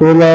16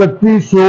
3100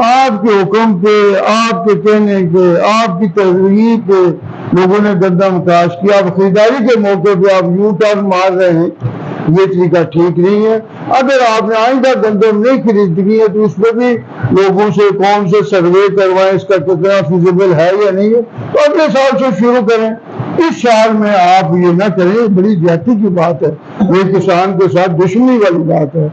آپ کے حکم پہ، آپ کے کہنے پہ، آپ کی ترغیب پہ لوگوں نے گندم کاش کیا. اب خریداری کے موقع پہ آپ یو ٹرن مار رہے ہیں، یہ طریقہ ٹھیک نہیں ہے. اگر آپ نے آئندہ گندم نہیں خریدنی ہے تو اس پہ بھی لوگوں سے، قوم سے سروے کروائیں اس کا کتنا فیزیبل ہے یا نہیں ہے، تو اگلے سال سے شروع کریں. اس سال میں آپ یہ نہ کریں، بڑی زیادتی کی بات ہے، یہ کسان کے ساتھ دشمنی والی بات ہے.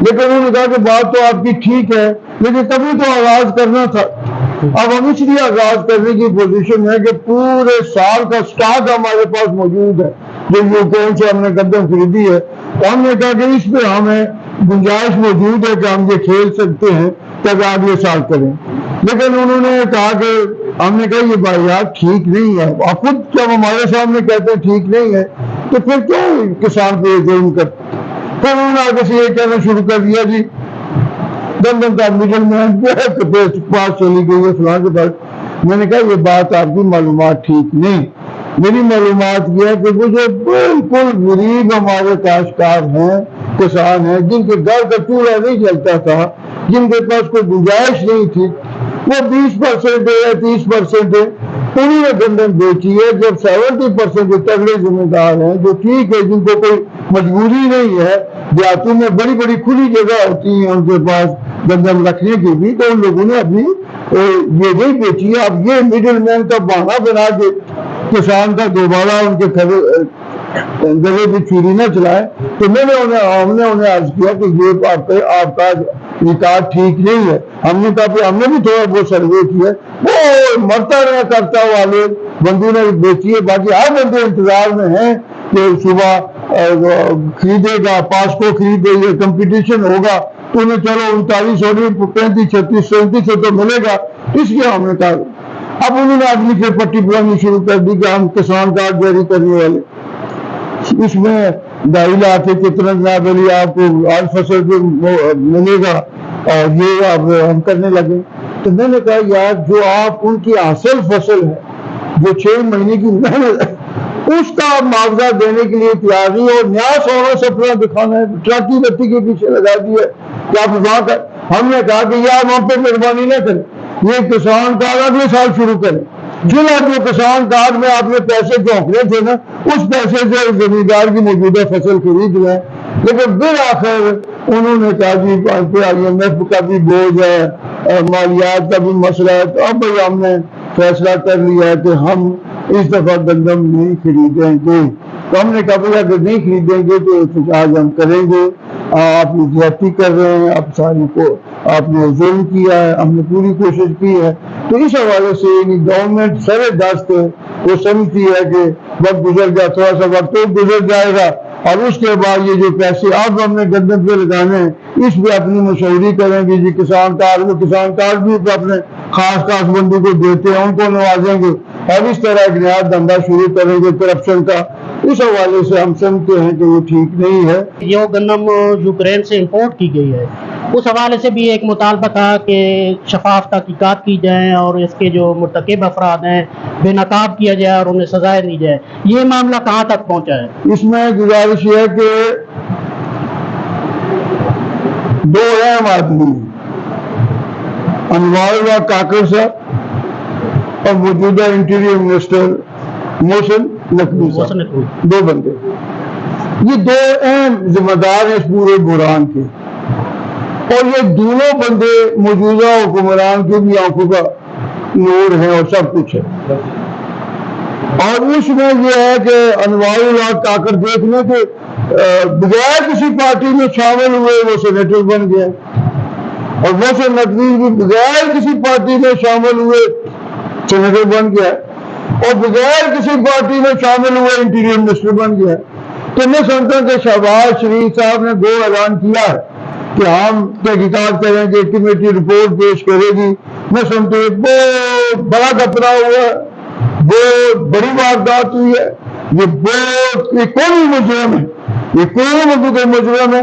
لیکن انہوں نے کہا کہ بات تو آپ کی ٹھیک ہے، لیکن کبھی تو آغاز کرنا تھا. اب ہم اس لیے آغاز کرنے کی پوزیشن ہے کہ پورے سال کا سٹاک ہمارے پاس موجود ہے جو یوکرین سے ہم نے گندم خریدی ہے. تو ہم نے کہا کہ اس پہ ہمیں گنجائش موجود ہے کہ ہم یہ کھیل سکتے ہیں تاکہ اگلے سال کریں. لیکن انہوں نے کہا کہ ہم نے کہا یہ بات ٹھیک نہیں ہے. اور خود جب ہمارے سامنے کہتے ہیں ٹھیک نہیں ہے تو پھر کیوں کسان پہ ظلم کرتے. پھر انہوں نے آگے سے یہ کہنا شروع کر دیا جی گندم کا مڈل مین پاس چلی گئی ہے فلاں کے پاس. میں نے کہا یہ بات آپ کی معلومات ٹھیک نہیں. میری معلومات یہ ہے کہ وہ جو بالکل غریب ہمارے کاشتکار ہیں، کسان ہیں، جن کے گھر کا چولہا نہیں جلتا تھا، جن کے پاس کوئی گنجائش نہیں تھی، وہ 20% ہے، 30% ہے، انہوں نے گندم بیچی ہے. جب 70% تگڑے ذمہ دار ہیں جو ٹھیک ہے، جن کو کوئی مجبوری نہیں ہے، دیہاتوں میں بڑی بڑی کھلی جگہ ہوتی ہیں ان کے پاس گندم رکھنے کی بھی، تو ان لوگوں نے اپنی یہ نہیں بیچی ہے. اب یہ مڈل مین کا بہانہ بنا کے کسان کا دوبارہ ان کے گلے پہ چھری نہ چلائے. تو ہم نے انہیں عرض کیا کہ یہ آپ کا ریکارڈ ٹھیک نہیں ہے. ہم نے کہا کہ ہم نے بھی تھوڑا بہت سروے کیا، وہ مرتا رہا کرتا والے بندوں نے بیچی ہے. باقی ہر بندے انتظار میں ہیں کہ صبح خریدے گا، پاسکو خریدے، یہ کمپٹیشن ہوگا تو انہیں چلو 39 35 36 37 تو ملے گا. اس لیے ہم نے کہا. اب انہوں نے اگلی پھر پٹی پڑھانی شروع کر دی کہ ہم کسان کارڈ جاری کرنے والے. اس میں دائلہ آتے کتنا جناب علی آپ کو ہر فصل پہ ملے گا اور یہ اب ہم کرنے لگے. تو میں نے کہا یار جو آپ ان کی حاصل فصل ہے جو 6 مہینے کی محنت ہے اس کا معاوضہ دینے کے لیے تیار نہیں اور نیا سونا سپنا دکھانا ہے، ٹراکی بتی کے پیچھے لگا دی ہے کہ آپ وہاں کا. ہم نے کہا کہ یار وہاں پہ مہربانی نہ کریں، یہ کسان کارڈ اگلے سال شروع کریں. جو کسان کارڈ میں آپ نے پیسے جھونکنے تھے نا، اس پیسے سے زمیندار کی موجودہ فصل خرید لیں. لیکن بالآخر انہوں نے کہا جی IMF کا بھی بوجھ ہے، مالیات کا بھی مسئلہ ہے، تو اب ہم نے فیصلہ کر لیا ہے کہ ہم اس دفعہ گندم نہیں خریدیں گے. تو ہم نے کہا بھائی اگر نہیں خریدیں گے تو احتجاج ہم کریں گے. آپ زیادتی کر رہے ہیں، آپ ساری کو آپ نے ظلم کیا ہے، ہم نے پوری کوشش کی ہے. تو اس حوالے سے گورنمنٹ سر دست وہ سمجھتی ہے کہ وقت گزر گیا، تھوڑا سا وقت تو گزر جائے گا اور اس کے بعد یہ جو پیسے اب ہم نے گندم پہ لگانے ہیں اس پہ اپنی مشاوری کریں گے. جی کسان کارڈ بھی اپنے خاص بندوں کو دیتے ہیں، ان کو نوازیں گے اور اس طرح ایک نیا دھندا شروع کریں گے کرپشن کا. اس حوالے سے ہم سمجھتے ہیں کہ وہ ٹھیک نہیں ہے. جو گندم یوکرین سے امپورٹ کی گئی ہے اس حوالے سے بھی ایک مطالبہ تھا کہ شفاف تحقیقات کی جائیں اور اس کے جو مرتکب افراد ہیں بے نقاب کیا جائے اور انہیں سزائیں دی جائے. یہ معاملہ کہاں تک پہنچا ہے؟ اس میں گزارش یہ ہے کہ 2 اہم آدمی انوار اللہ کاکر صاحب اور موجودہ انٹیریئر منسٹر محسن نقوی صاحب، 2 بندے، یہ 2 اہم ذمہ دار ہیں اس پورے بحران کے. اور یہ دونوں بندے موجودہ حکمران کی بھی آنکھوں کا نور ہیں اور سب کچھ ہے. اور اس میں یہ ہے کہ انوار اللہ کاکر دیکھ لیں کہ بغیر کسی پارٹی میں شامل ہوئے وہ سینیٹر بن گئے اور محسن نقوی بھی بغیر کسی پارٹی میں شامل ہوئے سینیٹر بن گیا اور بغیر کسی پارٹی میں شامل ہوئے انٹیریئر منسٹر بن گیا. تو میں سمجھتا ہوں کہ شہباز شریف صاحب نے 2 اعلان کیا ہے کہ ہم تحقیقات کریں گے، کمیٹی رپورٹ پیش کرے گی. میں سمجھتا ہوں بہت بڑا خطرہ ہوا ہے، بہت بڑی واردات ہوئی ہے. یہ کوئی مجرم ہے، یہ کوئی مجرم ہے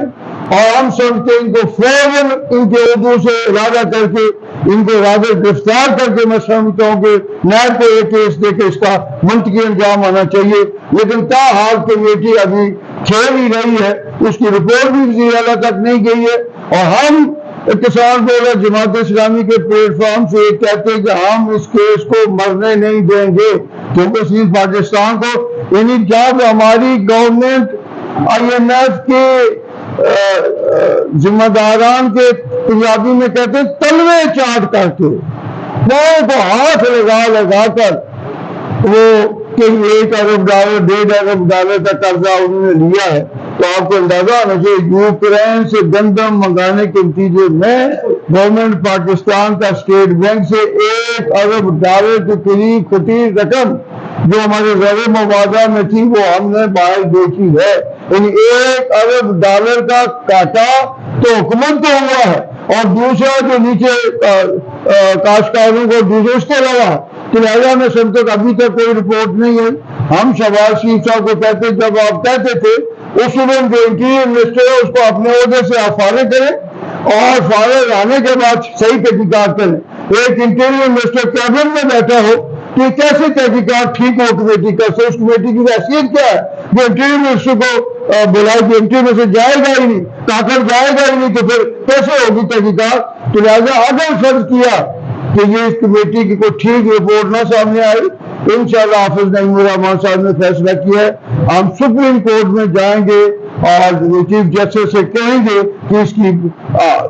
اور ہم سمجھتے ہیں ان کو فوراً ان کے عہدوں سے ارادہ کر کے ان کو ارادہ گرفتار کر کے میں سمجھتا ہوں کہ نیب کو یہ کیس دے کے اس کا منطقی انجام آنا چاہیے. لیکن تاحال کمیٹی ابھی کھیل ہی رہی ہے، اس کی رپورٹ بھی وزیر اعلیٰ تک نہیں گئی ہے اور ہم کسان بولا جماعت اسلامی کے پلیٹ فارم سے کہتے ہیں کہ ہم اس کیس کو مرنے نہیں دیں گے، کیونکہ صرف پاکستان کو، یعنی جب ہماری گورنمنٹ IMF کے ذمہ داران کے پنجابی میں کہتے ہیں تلوے چاٹ کر کے پاؤں کو ہاتھ لگا کر وہ کہ $1 ارب $1.5 ارب کا قرضہ انہوں نے لیا ہے، تو آپ کو اندازہ ہونا چاہیے یوکرین سے گندم منگانے کے نتیجے میں گورنمنٹ پاکستان کا اسٹیٹ بینک سے $1 ارب کے قریب کھٹی رقم جو ہمارے زر مبادلہ میں تھی وہ ہم نے باہر دیکھی ہے، یعنی $1 ارب کا کاٹا تو حکومت کو ہوا ہے، اور دوسرا جو نیچے کاشتکاروں کو دوسرے اس کے علاوہ لہٰذا میں سمجھتا کہ ابھی تک کوئی رپورٹ نہیں ہے۔ ہم شہباز شریف صاحب کو کہتے جب آپ کہتے تھے اس وقت جو انٹیریئر منسٹر ہے اس کو اپنے عہدے سے آپ فارغ کریں اور فارغ آنے کے بعد صحیح تحقیقات کریں۔ ایک انٹیریئر منسٹر کیبنٹ میں بیٹھا ہو کہ کیسے تحقیقات ٹھیک ہو کمیٹی کا، اس کمیٹی کی حیثیت کیا ہے جو انٹیریئر منسٹر کو بلائے کہ انٹیریئر منسٹر جائے گا ہی نہیں، کاکر جائے گا ہی نہیں تو پھر کیسے ہوگی تحقیقات؟ تو لہٰذا اگر فرض کیا کہ یہ اس کمیٹی کی کوئی ٹھیک رپورٹ نہ سامنے آئی، انشاءاللہ حافظ نعیم الرحمان صاحب نے فیصلہ کیا ہے ہم سپریم کورٹ میں جائیں گے اور چیف جسٹس سے کہیں گے کہ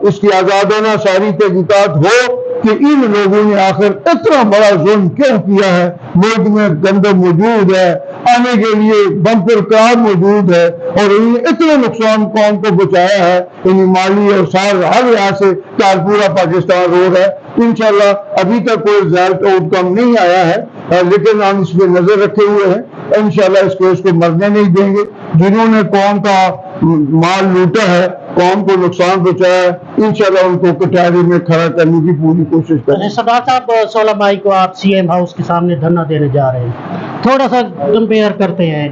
اس کی آزادانہ ساری تحقیقات ہو کہ ان لوگوں نے آخر اتنا بڑا ظلم کیوں کیا ہے، ملک میں گندم موجود ہے، آنے کے لیے بمپر کار موجود ہے، اور انہوں نے اتنے نقصان قوم کو بچایا ہے، یعنی مالی اور ہر لحاظ سے پورا پاکستان رو رہا ہے۔ انشاءاللہ ابھی تک کوئی ریزلٹ آؤٹ کم نہیں آیا ہے، لیکن ہم اس پہ نظر رکھے ہوئے ہیں، انشاءاللہ اس کیس کو مرنے نہیں دیں گے۔ جنہوں نے قوم کا مال لوٹا ہے، قوم کو نقصان پہنچایا ہے، انشاءاللہ ان کو کٹہرے میں کھڑا کرنے کی پوری کوشش کریں۔ سردار صاحب 16 مئی کو آپ CM ہاؤس کے سامنے دھرنا دینے جا رہے ہیں، تھوڑا سا کمپیئر کرتے ہیں،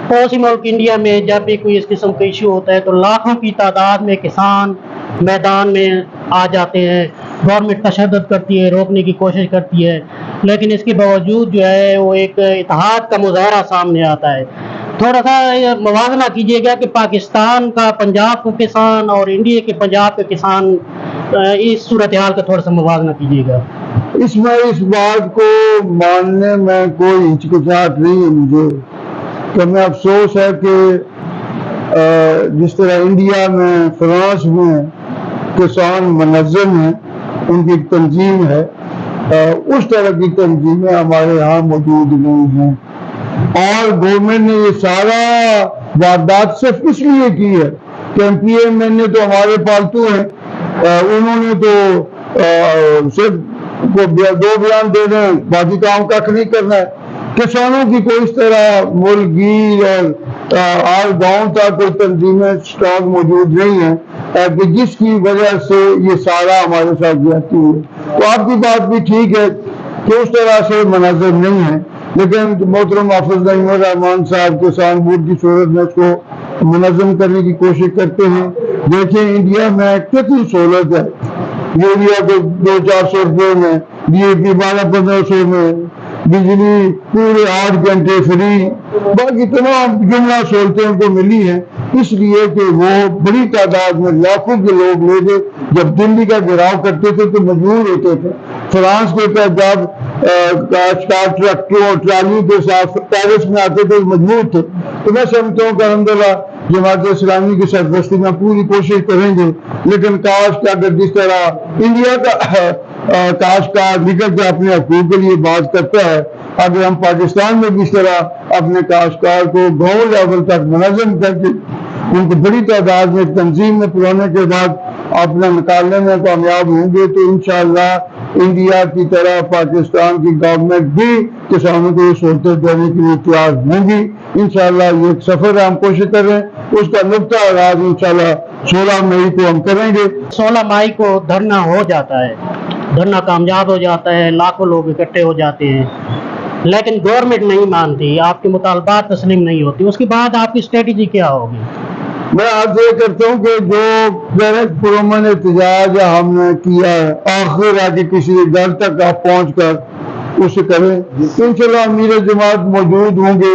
پڑوسی ملک انڈیا میں جب بھی کوئی اس قسم کا ایشو ہوتا ہے تو لاکھوں کی تعداد میں کسان میدان میں آ جاتے ہیں، گورنمنٹ تشدد کرتی ہے، روکنے کی کوشش کرتی ہے، لیکن اس کے باوجود جو ہے وہ ایک اتحاد کا مظاہرہ سامنے آتا ہے۔ تھوڑا سا موازنہ کیجیے گا کہ پاکستان کا پنجاب کا کسان اور انڈیا کے پنجاب کے کسان، اس صورتحال کا تھوڑا سا موازنہ کیجیے گا۔ اس میں اس بات کو ماننے میں کوئی ہچکچاہٹ نہیں ہے مجھے، کہ میں افسوس ہے کہ جس طرح انڈیا میں فرانس میں کسان منظم ہیں، ان کی تنظیم ہے، اس طرح کی تنظیمیں ہمارے یہاں موجود نہیں ہیں، اور گورنمنٹ نے یہ سارا واردات صرف اس لیے کی ہے کہ MPM نے تو ہمارے پالتو ہیں، انہوں نے تو صرف 2 بیان دے دیں، باقی کام کھ نہیں کرنا ہے۔ کسانوں کی کوئی اس طرح ملک گیر اور گاؤں تک کوئی تنظیمیں اسٹرانگ موجود نہیں ہیں کہ جس کی وجہ سے یہ سارا ہمارے ساتھ جاتی ہے۔ تو آپ کی بات بھی ٹھیک ہے کہ اس طرح سے منظم نہیں ہے، لیکن محترم حافظ نعیم الرحمان صاحب کسان بورڈ کی صورت میں اس کو منظم کرنے کی کوشش کرتے ہیں۔ دیکھیں انڈیا میں کتنی سہولت ہے، یوریا کو 200-400 روپے میں، DAP 1200-1500 میں، بجلی پورے 8 گھنٹے فری، باقی تمام جملہ سہولتیں ان کو ملی ہیں، اس لیے کہ وہ بڑی تعداد میں لاکھوں کے لوگ لے گئے۔ جب دلی کا گھیراؤ کرتے تھے تو مجبور ہوتے تھے، فرانس کے جب ٹرکٹروں اور ٹرالیوں کے ساتھ پیرس میں آتے تھے مجبور تھے۔ تو میں سمجھتا ہوں کہ الحمدللہ جماعت اسلامی کی سرپرستی میں پوری کوشش کریں گے، لیکن کاش کا اگر جس طرح انڈیا کا کاشتکار نکل کے اپنے حقوق کے لیے بات کرتا ہے، اگر ہم پاکستان میں بھی اس طرح اپنے کاشتکار کو گاؤں لیول تک منظم کر کے ان کو بڑی تعداد میں تنظیم میں پلانے کے بعد اپنا نکالنے میں کامیاب ہوں گے تو انشاءاللہ انڈیا کی طرح پاکستان کی گورنمنٹ بھی کسانوں کو سہولتیں دینے کے لیے تیار ہوں گی۔ انشاءاللہ یہ ایک سفر ہے، ہم کوشش کر رہے ہیں، اس کا نقطہ آغاز انشاءاللہ 16 مئی کو ہم کریں گے۔ 16 مئی کو دھرنا ہو جاتا ہے، دھرنا کامیاب ہو جاتا ہے، لاکھوں لوگ اکٹھے ہو جاتے ہیں، لیکن گورنمنٹ نہیں مانتی، آپ کے مطالبات تسلیم نہیں ہوتی، اس کے بعد آپ کی اسٹریٹجی کیا ہوگی؟ میں آپ سے یہ کرتا ہوں کہ جو غیر پرامن احتجاج ہم نے کیا ہے آخر آ کے کسی گھر تک آپ پہنچ کر اسے کریں، انشاءاللہ امیر جماعت موجود ہوں گے۔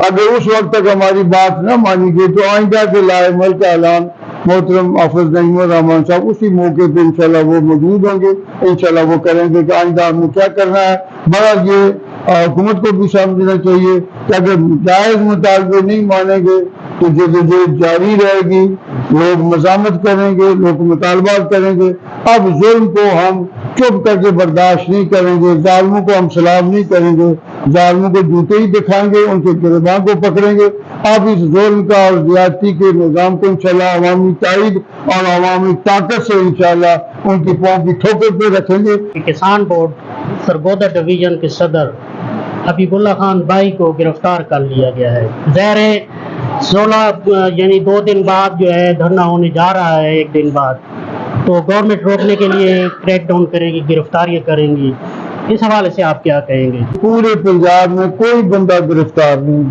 اگر اس وقت تک ہماری بات نہ مانی گئی تو آئندہ کے لائے عمل کا اعلان محترم حافظ نعیم الرحمان صاحب اسی موقع پہ انشاءاللہ وہ موجود ہوں گے. انشاءاللہ وہ کریں گے کہ آئندہ ہم نے کیا کرنا ہے. بہرحال یہ حکومت کو بھی سمجھنا چاہیے کہ اگر جائز مطالبے نہیں مانیں گے تو جدوجہد جاری رہے گی, لوگ مزاحمت کریں گے, لوگ مطالبات کریں گے. اب ظلم کو ہم چپ کر کے برداشت نہیں کریں گے, ظالموں کو ہم سلام نہیں کریں گے, ظالموں کو جوتے ہی دکھائیں گے, ان کے گریباں کو پکڑیں گے. اب اس ظلم کا اور زیادتی کے نظام کو انشاءاللہ عوامی تائید اور عوامی طاقت سے انشاءاللہ ان کی پاؤں کی ٹھوکر پہ رکھیں گے. کسان بورڈ سرگودا ڈویژن کے صدر حبیب اللہ خان بھائی کو گرفتار کر لیا گیا ہے. ظاہر ہے 16 یعنی 2 دن بعد جو ہے دھرنا ہونے جا رہا ہے, 1 دن بعد, تو گورنمنٹ روکنے کے لیے کریک ڈاؤن کرے گی, گرفتاریاں کریں گی. اس حوالے سے آپ کیا کہیں گے؟ پورے پنجاب میں کوئی بندہ گرفتار نہیں.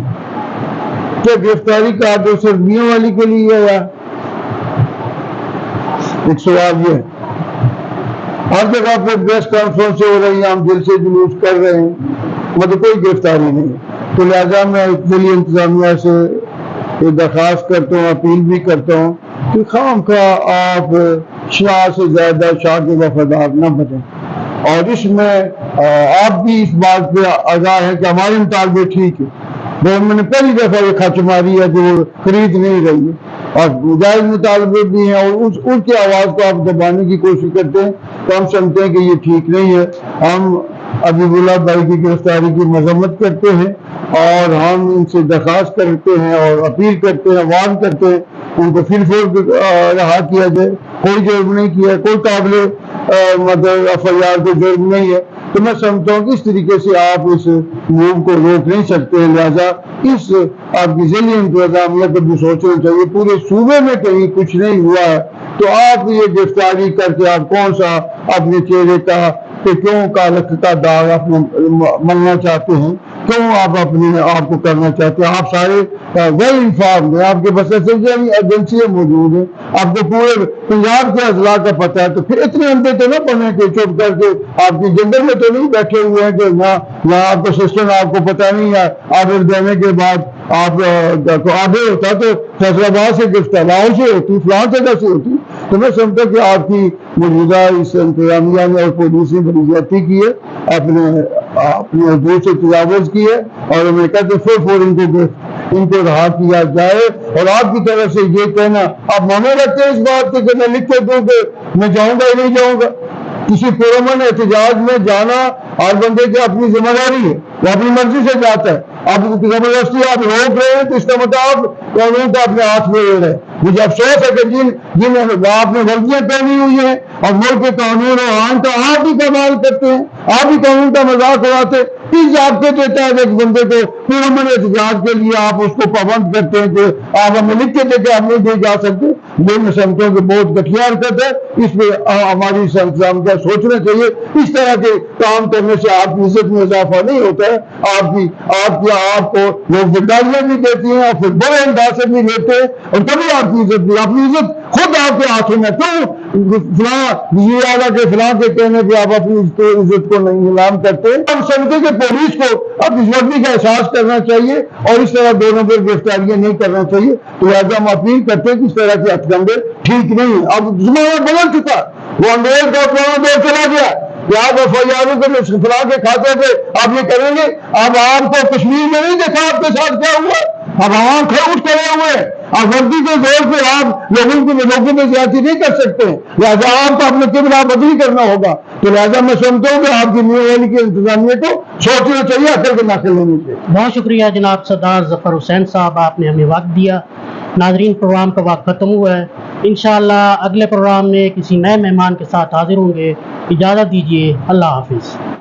کیا گرفتاری کا آدھو صرف میاں والی کے لیے ہے؟ ایک سوال یہ ہے. ہر جگہ پہ پریس کانفرنس ہو رہی ہیں, ہم دل سے جلوس کر رہے ہیں, مطلب کوئی گرفتاری نہیں. تو لہٰذا میں ضلعی انتظامیہ سے درخواست کرتا ہوں, اپیل بھی کرتا ہوں کہ خام خواہ آپ شاہ سے زیادہ شاہ کے وفادار نہ بنیں, اور اس میں آپ بھی اس بات پہ آگاہ ہے کہ ہمارے مطالبے ٹھیک ہے. گورنمنٹ نے پہلی دفعہ یہ خرچ ماری ہے کہ وہ خرید نہیں رہی ہے, اور جائز مطالبے بھی ہیں, اور ان کی آواز کو آپ دبانے کی کوشش کرتے ہیں, تو ہم سمجھتے ہیں کہ یہ ٹھیک نہیں ہے. ہم حبیب اللہ بھائی کی گرفتاری کی مذمت کرتے ہیں, اور ہم ان سے درخواست کرتے ہیں اور اپیل کرتے ہیں, وارن کرتے ہیں ان کو پھر رہا کیا جائے. کوئی جرم نہیں کیا, کوئی قابل مطلب FIR کو جرم نہیں ہے. تو میں سمجھتا ہوں کہ اس طریقے سے آپ اس موو کو روک نہیں سکتے. لہٰذا اس آپ کی ضلعی انتظامیہ کو بھی سوچنا چاہیے. پورے صوبے میں کہیں کچھ نہیں ہوا ہے تو آپ یہ گرفتاری کر کے آپ کون سا اپنے چہرے کا کہ کیوں کالک کا داغ اپنے ملنا چاہتے ہیں, کیوں آپ اپنے آپ کو کرنا چاہتے ہیں؟ آپ سارے ویل انفارمڈ ہیں, آپ کے بس ایجنسیاں موجود ہیں, آپ کو پورے پنجاب کے اضلاع کا پتہ ہے. تو پھر اتنے اندھے تو نہ بنے کہ چپ کر کے آپ کی جنگل میں تو نہیں بیٹھے ہوئے ہیں کہ نہ آپ کا سسٹم آپ کو پتہ نہیں ہے. آرڈر دینے کے بعد آپ آرڈر ہوتا تو فیصلہ آباد سے گرفتار لاہور سے ہوتی, فلاں جگہ سے ہوتی. تو میں سمجھتا کہ آپ کی موجودہ اس انتظامیہ نے اور پولیس نے بڑی زیادتی کی ہے, اپنے حدود سے تجاوز کی ہے, اور میں کہتے ہیں ان کو رہا کیا جائے. اور آپ کی طرف سے یہ کہنا, آپ مانے رکھتے ہیں اس بات کہ میں لکھ کے دوں کہ میں جاؤں گا یا نہیں جاؤں گا؟ کسی پرامن احتجاج میں جانا ہر بندے کی اپنی ذمہ داری ہے, وہ اپنی مرضی سے جاتا ہے. آپ زبردستی آپ روک رہے ہیں تو اس کا مطلب قانون کا اپنے ہاتھ میں لے رہے ہیں. مجھے افسوس ہے کہ جن آپ نے ورزیاں پہنی ہوئی ہیں اور ملک کے قانون اور آئین کا آپ ہی کمال کرتے ہیں, آپ ہی قانون کا مذاق اڑاتے ہیں. اس ضابطے دیتا ہے ایک بندے کو پرامن احتجاج کے لیے آپ اس کو پابند کرتے ہیں کہ آپ ہمیں لکھ کے دے کے ہم نہیں دے جا سکتے. یہ میں سمجھتا ہوں کہ بہت گٹھیا حرکت ہے. اس پہ ہماری انتظام کا سوچنا چاہیے. اس طرح کے کام کرنے سے آپ کی عزت میں اضافہ نہیں ہوتا ہے. آپ کو لوگ گالیاں بھی دیتی ہیں اور پھر بڑے انداز سے بھی لیتے ہیں, اور کبھی آپ کی عزت بھی, اپنی عزت خود آپ کے ہاتھوں میں. کیوں فلاں وزیر اعلیٰ کے فلاں کے کہنے پہ آپ اپنی عزت کو نہیں نیلام کرتے؟ ہم سمجھتے کہ پولیس کو اب اس وقت کا احساس کرنا چاہیے اور اس طرح دونوں پر گرفتاریاں نہیں کرنا چاہیے. تو لہٰذا ہم اپیل کرتے ہیں کہ اس طرح کے ہتھ کنڈے ٹھیک نہیں ہیں. اب زمانہ بدل چکا, وہ انگریز کا پرانا دور چلا گیا کہ آپ FIR کو فلاں کے کھاتے پہ آپ یہ کریں گے. اب آپ کو کشمیر میں نہیں دیکھا آپ کے ساتھ کیا ہوا, اب عوام خاموش کرے ہوئے ہیں. اب وردی کے زور پہ آپ لوگوں میں زیادتی نہیں کر سکتے, لہٰذا آپ کو اپنے قبلہ بدلی کرنا ہوگا. تو لہٰذا میں سمجھتا ہوں کہ آپ کی نیو ویلی کے انتظامیہ کو سوچنا چاہیے, عقل کے ناقل ہونی چاہیے. بہت شکریہ جناب سردار ظفر حسین صاحب, آپ نے ہمیں وقت دیا. ناظرین, پروگرام کا وقت ختم ہوا ہے. انشاءاللہ اگلے پروگرام میں کسی نئے مہمان کے ساتھ حاضر ہوں گے. اجازت دیجیے, اللہ حافظ.